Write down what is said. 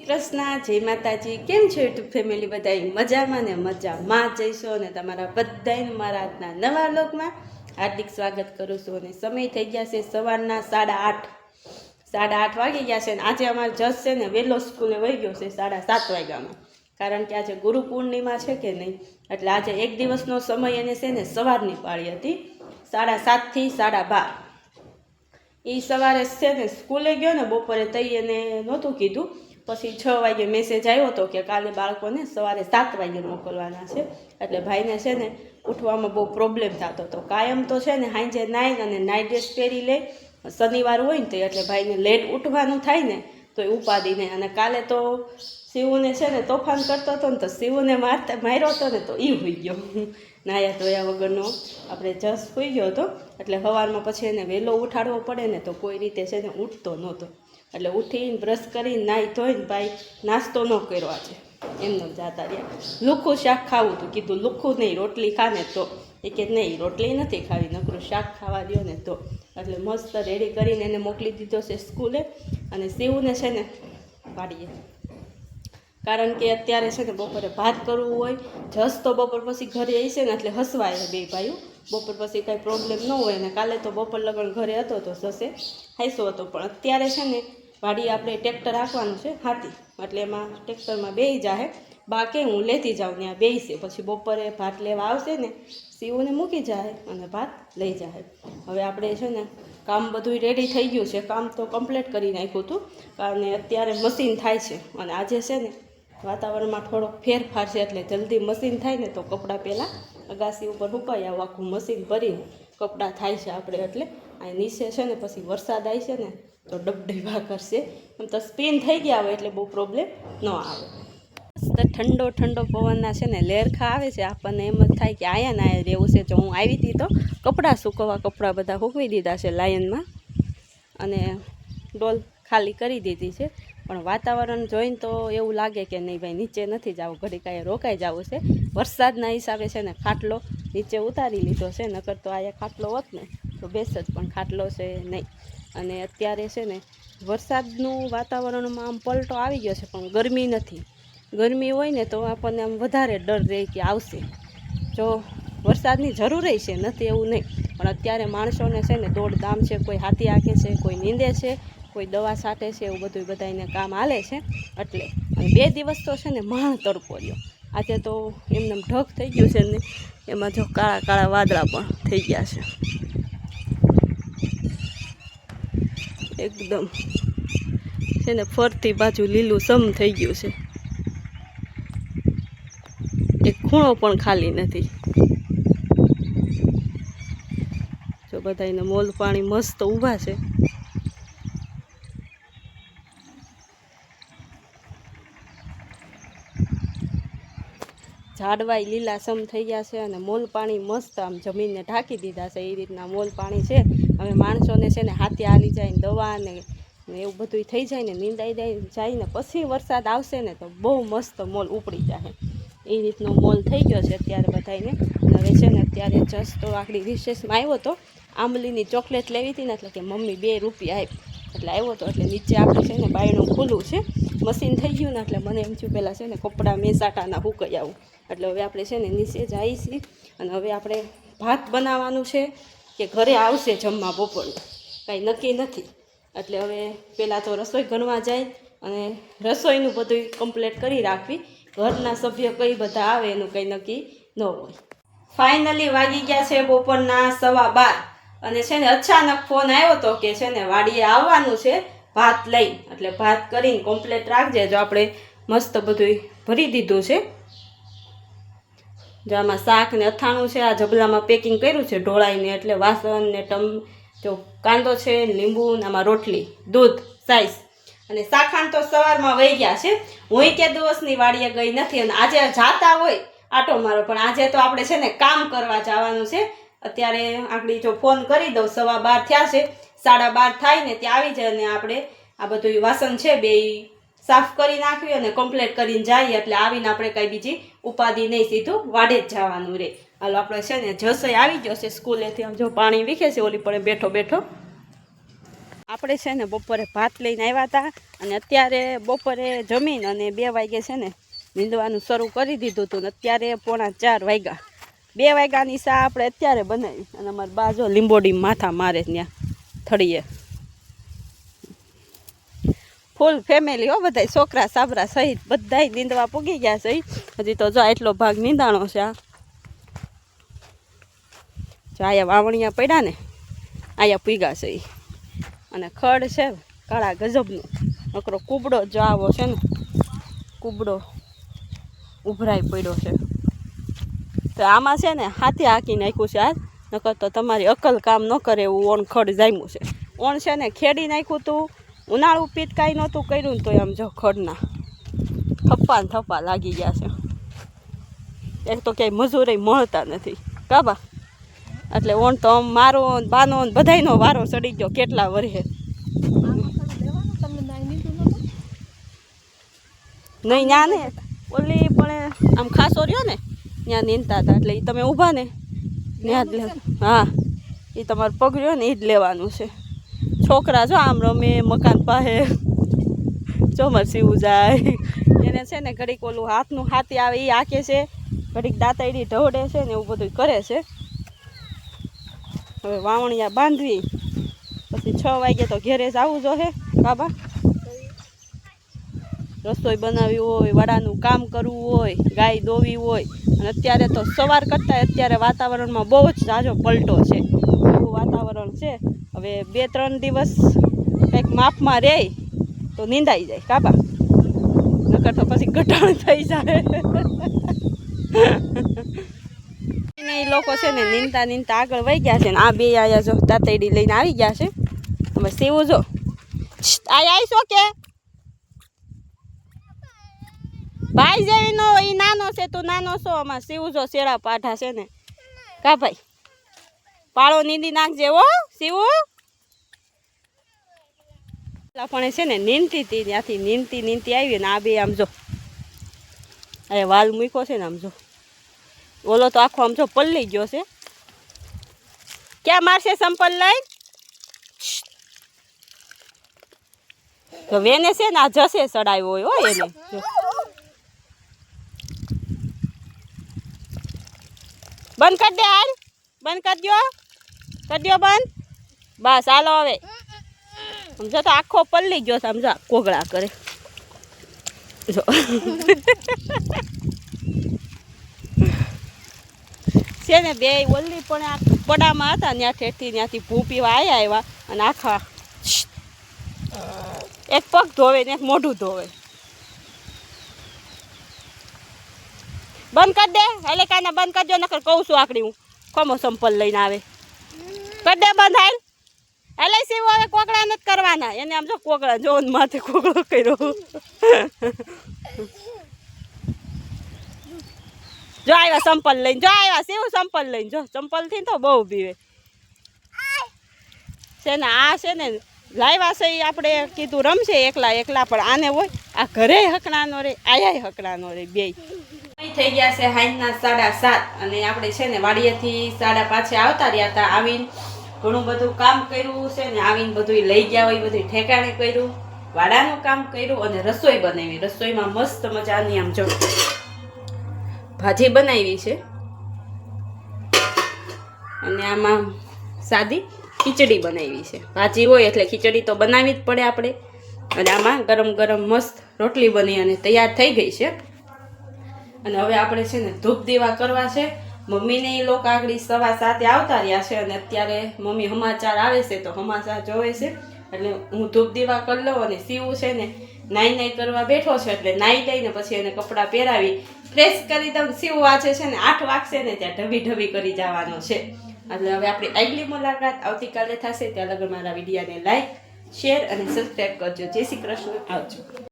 કૃષ્ણ, જય માતાજી। કેમ છો યુટ્યુબ ફેમિલી? બધાય મજામાં ને મજામાં જઈશો અને તમારા બધાને મારા આજના નવા વ્લોગમાં હાર્દિક સ્વાગત કરું છું। અને સમય થઈ ગયા છે સવારના 8:30 વાગી ગયા છે અને આજે અમારે જસ છે ને વહેલો સ્કૂલે વહી ગયો છે 7:30 વાગ્યામાં, કારણ કે આજે ગુરુ પૂર્ણિમા છે કે નહીં, એટલે આજે એક દિવસનો સમય એને છે ને સવારની પાળી હતી 7:30 થી 12:30। એ સવારે છે ને સ્કૂલે ગયો ને બપોરે તઈ એને નહોતું કીધું, પછી 6 વાગે મેસેજ આવ્યો હતો કે કાલે બાળકોને સવારે 7 વાગે મોકલવાના છે, એટલે ભાઈને છે ને ઉઠવામાં બહુ પ્રોબ્લેમ થતો હતો। કાયમ તો છે ને સાંજે નાઈને અને નાઇટ ડ્રેસ પહેરી લે, શનિવાર હોય ને તો એટલે ભાઈને લેટ ઉઠવાનું થાય ને તો એ ઉપાધિ નહીં। અને કાલે તો શિવુને છે ને તોફાન કરતો હતો ને તો શિવુને માર્યો હતો ને તો એ હોઈ ગયો નાયા ધોયા વગરનો, આપણે જસ હોઈ ગયો હતો। એટલે સવારમાં પછી એને વહેલો ઉઠાડવો પડે ને તો કોઈ રીતે છે ને ઉઠતો નહોતો, એટલે ઉઠીને બ્રશ કરીને નાહી ધોઈને ભાઈ નાસ્તો ન કર્યો આજે, એમનો જાતા રહ્યા। લુખું શાક ખાવું હતું, કીધું લુખું નહીં રોટલી ખાને તો, એ કે નહીં રોટલી નથી ખાવી, નકરું શાક ખાવા દો ને તો। એટલે મસ્ત રેડી કરીને એને મોકલી દીધો છે સ્કૂલે, અને શિવને છે ને વાડીએ, કારણ કે અત્યારે છે ને બપોરે ભાત કરવું હોય, જસ તો બપોર પછી ઘરે આવી છે ને એટલે હસવાય બે ભાઈઓ, બપોર પછી કાંઈ પ્રોબ્લેમ ન હોય ને કાલે તો બપોર લગન ઘરે હતો તો સસે હાઈસો હતો, પણ અત્યારે છે ને વાડી આપણે ટ્રેક્ટર હાંકવાનું છે હાથી, એટલે એમાં ટ્રેક્ટરમાં બેસી જાહે, બા કે હું લેતી જાઉં ત્યાં બેસશે, પછી બપોરે ભાત લેવા આવશે ને શિવને મૂકી જાય અને ભાત લઈ જાય। હવે આપણે છે ને કામ બધું રેડી થઈ ગયું છે, કામ તો કમ્પ્લીટ કરી નાખ્યું હતું, કારણ અત્યારે મશીન થાય છે અને આજે છે ને વાતાવરણમાં થોડોક ફેરફાર છે, એટલે જલ્દી મશીન થાય ને તો કપડાં પહેલાં અગાસી ઉપર સુકાઈ આવું, આખું મશીન ભરીને કપડાં થાય છે આપણે, એટલે આ નીચે છે ને પછી વરસાદ આવી છે ને તો ડબડબા કરશે, એમ તો સ્પિન થઈ ગયા હોય એટલે બહુ પ્રોબ્લેમ ન આવે। ઠંડો ઠંડો પવનના છે ને લેરખા આવે છે, આપણને એમ જ થાય કે આયા ના રહેવું છે। જો હું આવી હતી તો કપડાં કપડાં બધા સૂકવી દીધા છે લાયનમાં, અને ડોલ ખાલી કરી દીધી છે, પણ વાતાવરણ જોઈને તો એવું લાગે કે નહીં ભાઈ નીચે નથી જવું, ઘડી કાંઈ રોકાઈ જવું છે। વરસાદના હિસાબે છે ને ખાટલો નીચે ઉતારી લીધો છે, નકર તો અહીંયા ખાટલો હોત ને તો બેસ જ, પણ ખાટલો છે નહીં। અને અત્યારે છે ને વરસાદનું વાતાવરણમાં આમ પલટો આવી ગયો છે, પણ ગરમી નથી। ગરમી હોય ને તો આપણને આમ વધારે ડર રહે કે આવશે, જો વરસાદની જરૂર છે નથી એવું નહીં, પણ અત્યારે માણસોને છે ને દોડધામ છે, કોઈ હાથી આંકે છે, કોઈ નીંદે છે, કોઈ દવા છાંટે છે, એવું બધું બધાને કામ હાલે છે। એટલે અને 2 દિવસ તો છે ને માણ તડકો રહ્યો, આજે તો એમને ઢગ થઈ ગયું છે ને એમાં જો કાળા કાળા વાદળા પણ થઈ ગયા છે, એકદમ છે ને ફરતી બાજુ લીલું સમ થઈ ગયું છે, એક ખૂણો પણ ખાલી નથી। જો બધાને મોલ પાણી મસ્ત ઊભા છે, ઝાડવાય લીલા સમ થઈ ગયા છે, અને મોલ પાણી મસ્ત આમ જમીનને ઢાંકી દીધા છે, એ રીતના મોલ પાણી છે। હવે માણસોને છે ને હાથે હાલી જાય ને દવા ને એવું બધું થઈ જાય ને નીંદાઈ જાય ને પછી વરસાદ આવશે ને તો બહુ મસ્ત મોલ ઉપડી જાય, એ રીતનો મોલ થઈ ગયો છે અત્યારે બધાને। હવે છે ને અત્યારે જસ તો આખરી રિસેસમાં આવ્યો હતો, આંબલીની ચોકલેટ લેવી હતી ને એટલે કે મમ્મી 2 રૂપિયા આપ, એટલે આવ્યો હતો, એટલે નીચે આપણે છે ને બાયણું ખુલ્લું છે, મશીન થઈ ગયું ને એટલે મને એમ થયું પહેલાં છે ને કપડાં મેસાટાના હુકાઈ આવું, એટલે હવે આપણે છે ને નીચે જઈએ છીએ, અને હવે આપણે ભાત બનાવવાનું છે કે ઘરે આવશે જમવા બપોરનું કાંઈ નક્કી નથી, એટલે હવે પહેલાં તો રસોઈ ગણવા જાય અને રસોઈનું બધું કમ્પ્લીટ કરી રાખવી, ઘરના સભ્ય કઈ બધા આવે એનું કંઈ નક્કી ન હોય। ફાઇનલી વાગી ગયા છે બપોરના 12:15, અને છે ને અચાનક ફોન આવ્યો હતો કે છે ને વાડીએ આવવાનું છે ભાત લઈ, એટલે ભાત કરીને કમ્પ્લીટ રાખજે। જો આપણે મસ્ત બધું ભરી દીધું છે, જો આમાં શાક ને અથાણું છે, આ જબલામાં પેકિંગ કર્યું છે ઢોળાઈને, એટલે વાસણ ને જો કાંદો છે, લીંબુ ને આમાં રોટલી, દૂધ, સાઈસ, અને શાખાન તો સવારમાં વહી ગયા છે। હું કે દિવસની વાડીએ ગઈ નથી, અને આજે જાતા હોય આટો મારો, પણ આજે તો આપણે છે ને કામ કરવા જવાનું છે। અત્યારે આગળ જો ફોન કરી દઉં, 12:15 થયા છે, 12:30 થાય ને ત્યાં આવી જાય, અને આપણે આ બધું વાસણ છે બે સાફ કરી નાખવી અને કમ્પ્લીટ કરીને જઈએ, એટલે આવીને આપણે કાંઈ બીજી ઉપાધિ નહીં, સીધું વાડે જ જવાનું રહે। હાલો આપણે છે ને જસઈ આવી ગયો છે સ્કૂલેથી, આમ જો પાણી વીખે છે ઓલી પડે બેઠો બેઠો, આપણે છે ને બપોરે ભાત લઈને આવ્યા હતા અને અત્યારે બપોરે જમીન અને 2 વાગે છે ને નીંદવાનું શરૂ કરી દીધું હતું ને અત્યારે 3:45 વાગ્યા. 2 વાગ્યાની ચા આપણે અત્યારે બનાવી અને અમારી બાજુ લીંબોડી માથા મારે ત્યાં થળીએ. ફૂલ ફેમિલી હો, બધા છોકરા સાબરા સહિત બધાય નીંદવા પૂગી ગયા છે. હજી તો જો એટલો ભાગ નીંદાણો છે. આ આયા વાવણિયા પડ્યા ને આયા પૂગ્યા છે અને ખડ છે કાળા ગજબનું. નકરો કૂબડો જો આવો છે ને કૂબડો ઉભરાઈ પડ્યો છે. તો આમાં છે ને હાથી હાકી નાખ્યું છે. આ નકર તો તમારી અકલ કામ ન કરે એવું ઓણ ખડ જામ્યું છે. ઓણ છે ને ખેડી નાખ્યું તું, ઉનાળું પીત કાંઈ નહોતું કર્યું ને તો આમ જો ખડના થપ્પા ને થપ્પા લાગી ગયા છે. એક તો ક્યાંય મજૂરી મળતા નથી કાબા. એટલે ઓણ તો મારો બાનો બધાયનો વારો ચડી ગયો કેટલા વર્ષે. નહીં ન્યા ને ઓલી પણ આમ ખાસો રહ્યો ને ત્યાં નીંદતા હતા એટલે એ તમે ઊભા ને ત્યાં જ લે. હા, એ તમારું પગ રહ્યો ને એ જ લેવાનું છે. છોકરા જો આમ રમે મકાન પાસે ચોમર સીવું જાય. એને છે ને ઘડીક ઓલું હાથનું હાથી આવે એ આંકે છે, ઘડીક દાંતડી ઢવડે છે ને એવું બધું કરે છે. હવે વાવણિયા બાંધવી પછી 6 વાગે તો ઘેરે જ આવવું જોઈએ બાબા. રસોઈ બનાવવી હોય, વાડાનું કામ કરવું હોય, ગાય દોવી હોય. અને અત્યારે તો સવાર કરતાં અત્યારે વાતાવરણમાં બહુ જ ઝાઝો પલટો છે. એવું વાતાવરણ છે. હવે 2-3 દિવસ કંઈક માપમાં રહે તો નીંદાઈ જાય કાબા. નકર તો પછી ઘટાણ થઈ જાય. એ લોકો છે ને નીંદતા નીંદતા આગળ વહી ગયા છે ને આ બે આયા જો દાંતડી લઈને આવી ગયા છે. હવે સીવું જો આવીશો કે ભાઈ જેવી નો એ નાનો છે, તું નાનો છો. આમાં સીવું જો શેડા પાઠા છે ને કા ભાઈ. પાળો નીંદી નાખજે હો સીવું. પણ છે ને નીંદતી હતી ત્યાંથી નીંદતી આવી ને આ બે આમ જો એ વાલ મૂક્યો છે ને આમ જો. ઓલો તો આખો આમ જો પલ્લી ગયો છે. ક્યાં મારશે સંપલ લઈ તો વેને છે ને આ જશે ચડાવ્યો હોય એને. બંધ કરી દે હાલ, બંધ કરી દો બંધ. બસ હાલો હવે. સમજો તો આખો પલ્લી ગયો છે. સમજો કોગળા કરે જો. છે ને બે ઓલી પણ આ પડામાં હતા ત્યાં ત્યાંથી ભૂ પીવા આવ્યા અને આખા એક પગ ધોવે ને એક મોઢું ધોવે. બંધ કરી દે એટલે કાને બંધ કરજો નકર કહું છું આકડી હું ખમો સંપલ લઈને આવે. કરી દે બંધ હાલ. એટલે સીવો હવે કોકડા નથી કરવાના. એને આમ જો કોકડા જો માથે કોકડો કર્યો. જો આવ્યા સંપલ લઈને, જો આવ્યા સીવું સંપલ લઈને. જો ચંપલ થી તો બહુ બીવે છે ને. આ છે ને લાવ્યા છે આપણે કીધું રમશે એકલા પણ આને હોય આ ઘરે હકડાનો રે આયા હકડાનો રે બે. થઈ ગયા છે હાઈના 7:30 અને આપણે છે ને વાડીએથી 5:30 આવતા રહ્યા હતા. આવીને ઘણું બધું કામ કર્યું છે ને આવીને બધું લઈ ગયા હોય બધું ઠેકાણે કર્યું, વાડાનું કામ કર્યું અને રસોઈ બનાવી. રસોઈમાં મસ્ત મજાની આમ જો ભાજી બનાવી છે અને આમાં સાદી ખીચડી બનાવી છે. ભાજી હોય એટલે ખીચડી તો બનાવી જ પડે આપણે. અને આમાં ગરમ ગરમ મસ્ત રોટલી બની અને તૈયાર થઈ ગઈ છે. અને હવે આપણે છે ને ધૂપ દીવા કરવા છે. મમ્મીને એ લોકો આગળ 7:15 આવતા રહ્યા છે અને અત્યારે મમ્મી સમાચાર આવે છે તો સમાચાર જોવે છે એટલે હું ધૂપ દીવા કરી લઉં. અને સીવું છે ને નાઈ કરવા બેઠો છે એટલે નાઈ લઈને પછી એને કપડાં પહેરાવી ફ્રેશ કરી દઉં. સીવું વાંચે છે ને 8 વાગશે ને ત્યાં ઢબી કરી જવાનો છે. એટલે હવે આપણી આગલી મુલાકાત આવતીકાલે થશે. ત્યાં લગન મારા વિડીયોને લાઈક, શેર અને સબસ્ક્રાઈબ કરજો. જય શ્રી કૃષ્ણ. આવજો.